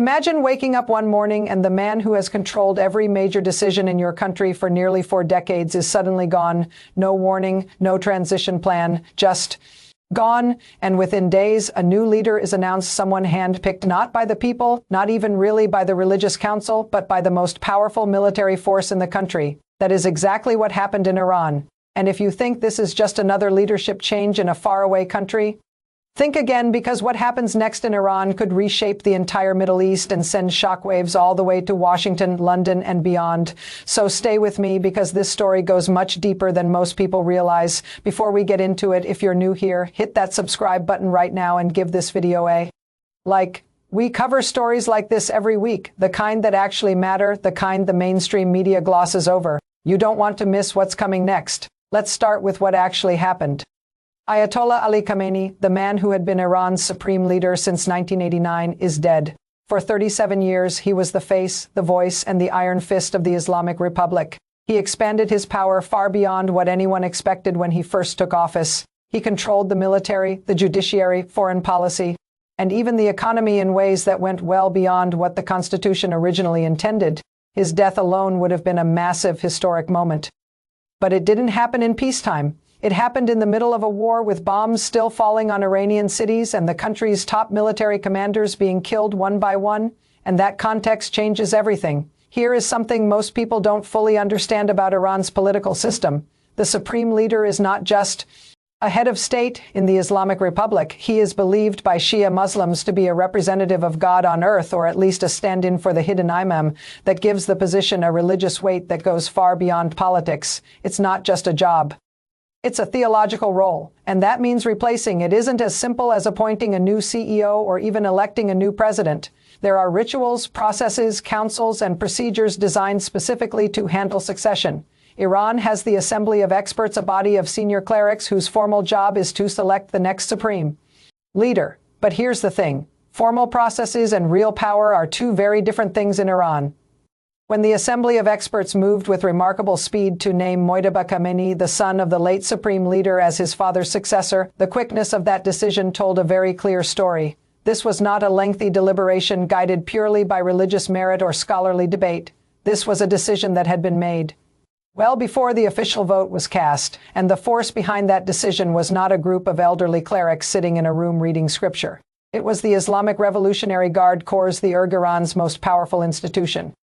Imagine waking up one morning and the man who has controlled every major decision in your country for nearly 4 decades is suddenly gone. No warning, no transition plan, just gone. And within days, a new leader is announced, someone handpicked not by the people, not even really by the religious council, but by the most powerful military force in the country. That is exactly what happened in Iran. And if you think this is just another leadership change in a faraway country, think again, because what happens next in Iran could reshape the entire Middle East and send shockwaves all the way to Washington, London, and beyond. So stay with me, because this story goes much deeper than most people realize. Before we get into it, if you're new here, hit that subscribe button right now and give this video a like. We cover stories like this every week, the kind that actually matter, the kind the mainstream media glosses over. You don't want to miss what's coming next. Let's start with what actually happened. Ayatollah Ali Khamenei, the man who had been Iran's supreme leader since 1989, is dead. For 37 years, he was the face, the voice, and the iron fist of the Islamic Republic. He expanded his power far beyond what anyone expected when he first took office. He controlled the military, the judiciary, foreign policy, and even the economy in ways that went well beyond what the Constitution originally intended. His death alone would have been a massive historic moment. But it didn't happen in peacetime. It happened in the middle of a war, with bombs still falling on Iranian cities and the country's top military commanders being killed one by one. And that context changes everything. Here is something most people don't fully understand about Iran's political system. The supreme leader is not just a head of state in the Islamic Republic. He is believed by Shia Muslims to be a representative of God on earth, or at least a stand-in for the hidden imam that gives the position a religious weight that goes far beyond politics. It's not just a job. It's a theological role, and that means replacing it isn't as simple as appointing a new CEO or even electing a new president. There are rituals, processes, councils, and procedures designed specifically to handle succession. Iran has the Assembly of Experts, a body of senior clerics whose formal job is to select the next supreme leader. But here's the thing. Formal processes and real power are two very different things in Iran. When the Assembly of Experts moved with remarkable speed to name Mojtaba Khamenei, the son of the late supreme leader, as his father's successor, the quickness of that decision told a very clear story. This was not a lengthy deliberation guided purely by religious merit or scholarly debate. This was a decision that had been made well before the official vote was cast, and the force behind that decision was not a group of elderly clerics sitting in a room reading scripture. It was the Islamic Revolutionary Guard Corps, the IRGC, Iran's most powerful institution.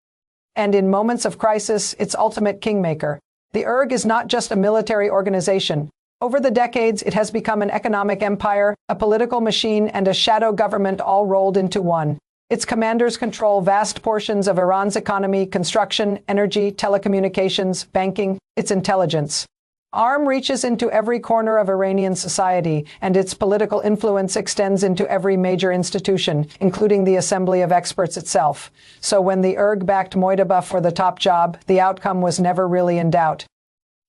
And in moments of crisis, its ultimate kingmaker. The IRGC is not just a military organization. Over the decades, it has become an economic empire, a political machine, and a shadow government all rolled into one. Its commanders control vast portions of Iran's economy, construction, energy, telecommunications, banking, its intelligence. Arm reaches into every corner of Iranian society, and its political influence extends into every major institution, including the Assembly of Experts itself. So when the IRGC backed Mojtaba for the top job, the outcome was never really in doubt.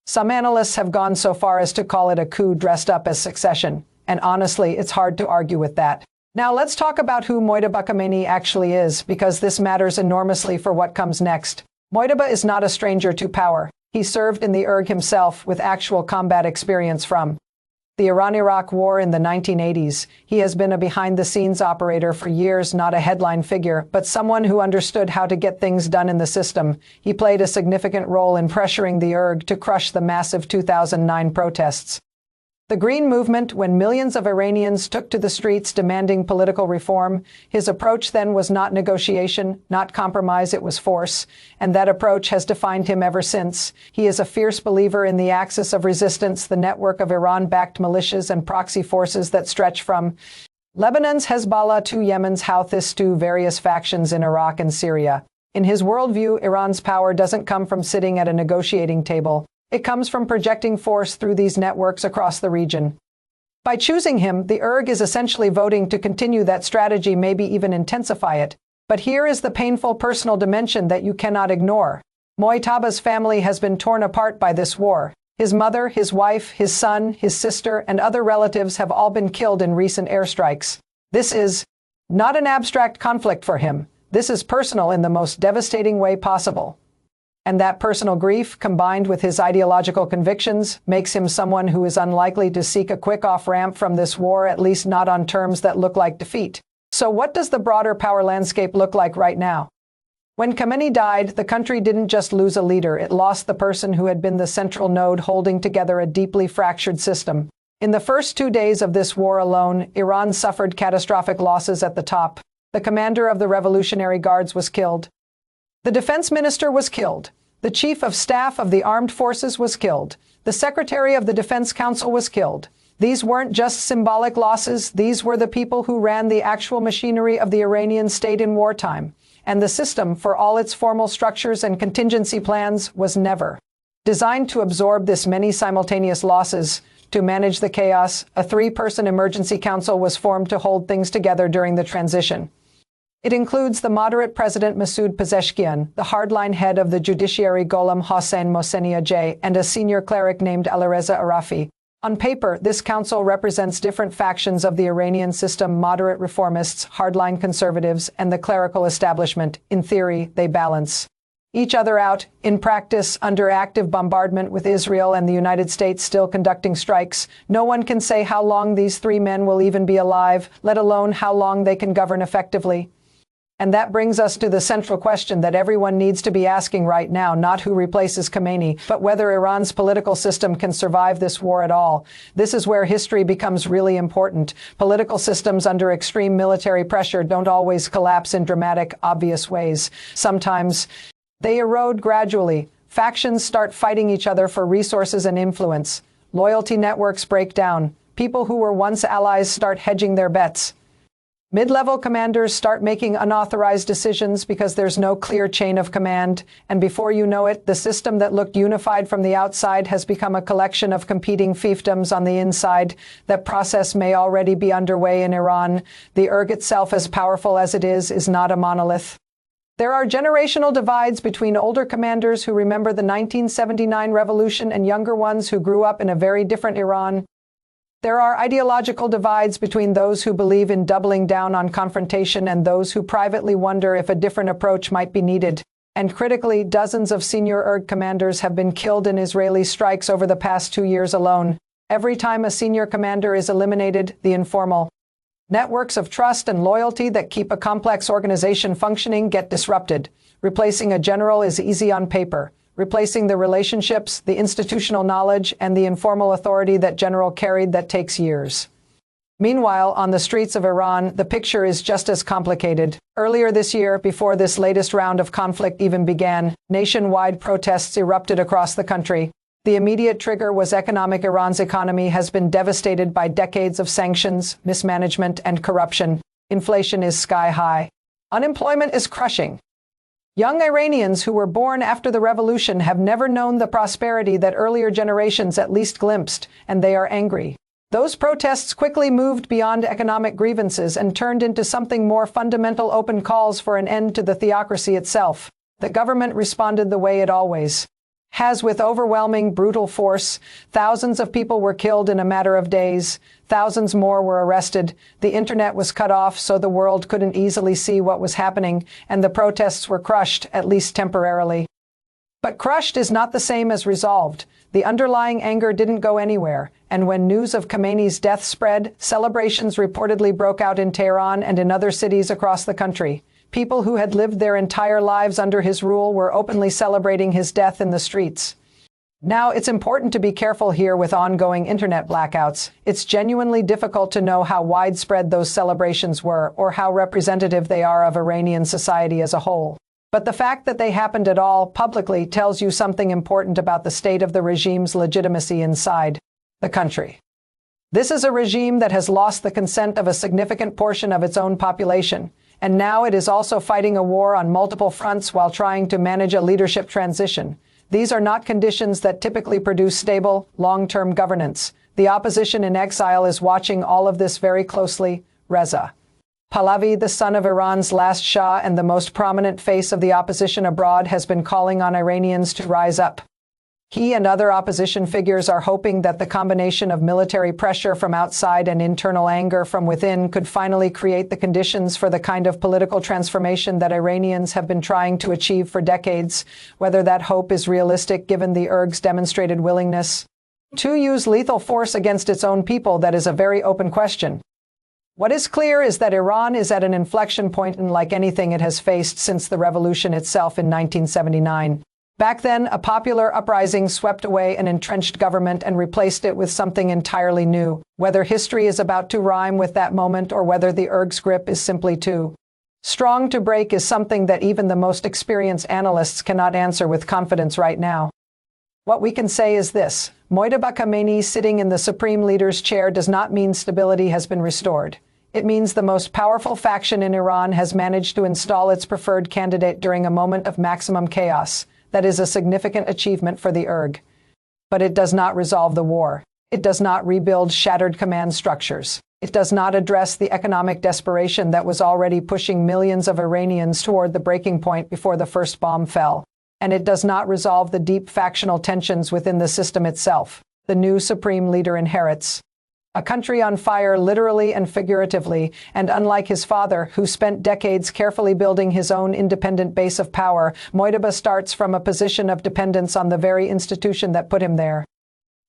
Some analysts have gone so far as to call it a coup dressed up as succession, and honestly, it's hard to argue with that. Now let's talk about who Mojtaba Khamenei actually is, because this matters enormously for what comes next. Mojtaba is not a stranger to power. He served in the IRGC himself, with actual combat experience from the Iran-Iraq War in the 1980s. He has been a behind-the-scenes operator for years, not a headline figure, but someone who understood how to get things done in the system. He played a significant role in pressuring the IRGC to crush the massive 2009 protests. The Green Movement, when millions of Iranians took to the streets demanding political reform. His approach then was not negotiation, not compromise, it was force. And that approach has defined him ever since. He is a fierce believer in the axis of resistance, the network of Iran-backed militias and proxy forces that stretch from Lebanon's Hezbollah to Yemen's Houthis to various factions in Iraq and Syria. In his worldview, Iran's power doesn't come from sitting at a negotiating table. It comes from projecting force through these networks across the region. By choosing him, the IRGC is essentially voting to continue that strategy, maybe even intensify it. But here is the painful personal dimension that you cannot ignore. Mojtaba's family has been torn apart by this war. His mother, his wife, his son, his sister, and other relatives have all been killed in recent airstrikes. This is not an abstract conflict for him. This is personal in the most devastating way possible. And that personal grief, combined with his ideological convictions, makes him someone who is unlikely to seek a quick off-ramp from this war, at least not on terms that look like defeat. So what does the broader power landscape look like right now? When Khamenei died, the country didn't just lose a leader, it lost the person who had been the central node holding together a deeply fractured system. In the first 2 days of this war alone, Iran suffered catastrophic losses at the top. The commander of the Revolutionary Guards was killed. The defense minister was killed. The chief of staff of the armed forces was killed. The secretary of the defense council was killed. These weren't just symbolic losses, these were the people who ran the actual machinery of the Iranian state in wartime. And the system, for all its formal structures and contingency plans, was never designed to absorb this many simultaneous losses. To manage the chaos, a 3-person emergency council was formed to hold things together during the transition. It includes the moderate President Masoud Pezeshkian, the hardline head of the judiciary Gholam Hossein Mohseniajeh, and a senior cleric named Alireza Arafi. On paper, this council represents different factions of the Iranian system: moderate reformists, hardline conservatives, and the clerical establishment. In theory, they balance each other out. In practice, under active bombardment with Israel and the United States still conducting strikes, no one can say how long these 3 men will even be alive, let alone how long they can govern effectively. And that brings us to the central question that everyone needs to be asking right now, not who replaces Khamenei, but whether Iran's political system can survive this war at all. This is where history becomes really important. Political systems under extreme military pressure don't always collapse in dramatic, obvious ways. Sometimes they erode gradually. Factions start fighting each other for resources and influence. Loyalty networks break down. People who were once allies start hedging their bets. Mid-level commanders start making unauthorized decisions because there's no clear chain of command, and before you know it, the system that looked unified from the outside has become a collection of competing fiefdoms on the inside. That process may already be underway in Iran. The IRG itself, as powerful as it is not a monolith. There are generational divides between older commanders who remember the 1979 revolution and younger ones who grew up in a very different Iran. There are ideological divides between those who believe in doubling down on confrontation and those who privately wonder if a different approach might be needed. And critically, dozens of senior IRG commanders have been killed in Israeli strikes over the past 2 years alone. Every time a senior commander is eliminated, the informal networks of trust and loyalty that keep a complex organization functioning get disrupted. Replacing a general is easy on paper. Replacing the relationships, the institutional knowledge, and the informal authority that general carried, that takes years. Meanwhile, on the streets of Iran, the picture is just as complicated. Earlier this year, before this latest round of conflict even began, nationwide protests erupted across the country. The immediate trigger was economic. Iran's economy has been devastated by decades of sanctions, mismanagement, and corruption. Inflation is sky high. Unemployment is crushing. Young Iranians who were born after the revolution have never known the prosperity that earlier generations at least glimpsed, and they are angry. Those protests quickly moved beyond economic grievances and turned into something more fundamental: open calls for an end to the theocracy itself. The government responded the way it always has, with overwhelming, brutal force. Thousands of people were killed in a matter of days. Thousands more were arrested. The internet was cut off so the world couldn't easily see what was happening, and the protests were crushed, at least temporarily. But crushed is not the same as resolved. The underlying anger didn't go anywhere, and when news of Khamenei's death spread, celebrations reportedly broke out in Tehran and in other cities across the country. People who had lived their entire lives under his rule were openly celebrating his death in the streets. Now, it's important to be careful here with ongoing internet blackouts. It's genuinely difficult to know how widespread those celebrations were or how representative they are of Iranian society as a whole. But the fact that they happened at all publicly tells you something important about the state of the regime's legitimacy inside the country. This is a regime that has lost the consent of a significant portion of its own population. And now it is also fighting a war on multiple fronts while trying to manage a leadership transition. These are not conditions that typically produce stable, long-term governance. The opposition in exile is watching all of this very closely. Reza Pahlavi, the son of Iran's last Shah and the most prominent face of the opposition abroad, has been calling on Iranians to rise up. He and other opposition figures are hoping that the combination of military pressure from outside and internal anger from within could finally create the conditions for the kind of political transformation that Iranians have been trying to achieve for decades. Whether that hope is realistic given the IRG's demonstrated willingness to use lethal force against its own people, that is a very open question. What is clear is that Iran is at an inflection point unlike anything it has faced since the revolution itself in 1979. Back then, a popular uprising swept away an entrenched government and replaced it with something entirely new. Whether history is about to rhyme with that moment or whether the IRGC grip is simply too strong to break is something that even the most experienced analysts cannot answer with confidence right now. What we can say is this: Mojtaba Khamenei sitting in the supreme leader's chair does not mean stability has been restored. It means the most powerful faction in Iran has managed to install its preferred candidate during a moment of maximum chaos. That is a significant achievement for the IRGC. But it does not resolve the war. It does not rebuild shattered command structures. It does not address the economic desperation that was already pushing millions of Iranians toward the breaking point before the first bomb fell. And it does not resolve the deep factional tensions within the system itself. The new supreme leader inherits a country on fire literally and figuratively, and unlike his father, who spent decades carefully building his own independent base of power, Mojtaba starts from a position of dependence on the very institution that put him there.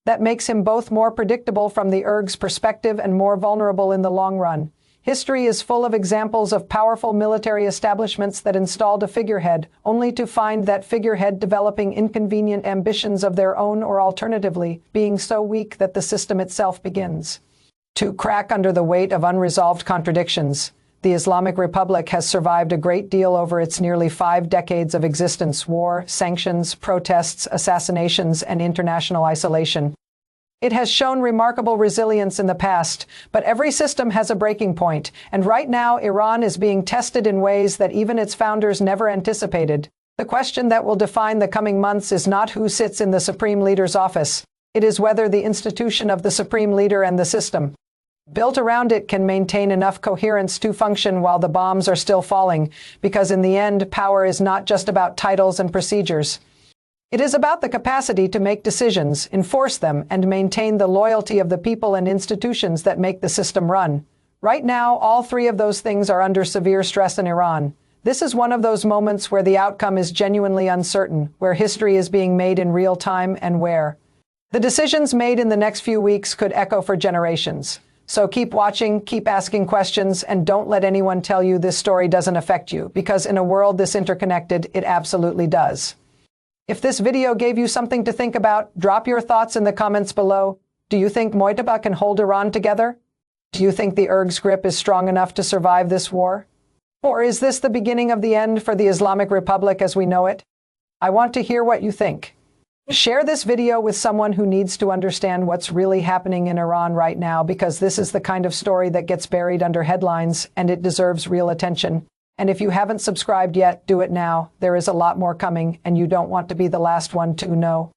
That makes him both more predictable from the IRGC's perspective and more vulnerable in the long run. History is full of examples of powerful military establishments that installed a figurehead, only to find that figurehead developing inconvenient ambitions of their own or alternatively being so weak that the system itself begins to crack under the weight of unresolved contradictions. The Islamic Republic has survived a great deal over its nearly 5 decades of existence: war, sanctions, protests, assassinations, and international isolation. It has shown remarkable resilience in the past, but every system has a breaking point, and right now Iran is being tested in ways that even its founders never anticipated. The question that will define the coming months is not who sits in the supreme leader's office. It is whether the institution of the supreme leader and the system built around it can maintain enough coherence to function while the bombs are still falling, because in the end, power is not just about titles and procedures. It is about the capacity to make decisions, enforce them, and maintain the loyalty of the people and institutions that make the system run. Right now, all 3 of those things are under severe stress in Iran. This is one of those moments where the outcome is genuinely uncertain, where history is being made in real time, and where the decisions made in the next few weeks could echo for generations. So keep watching, keep asking questions, and don't let anyone tell you this story doesn't affect you, because in a world this interconnected, it absolutely does. If this video gave you something to think about, drop your thoughts in the comments below. Do you think Mojtaba can hold Iran together? Do you think the IRGC's grip is strong enough to survive this war? Or is this the beginning of the end for the Islamic Republic as we know it? I want to hear what you think. Share this video with someone who needs to understand what's really happening in Iran right now, because this is the kind of story that gets buried under headlines, and it deserves real attention. And if you haven't subscribed yet, do it now. There is a lot more coming, and you don't want to be the last one to know.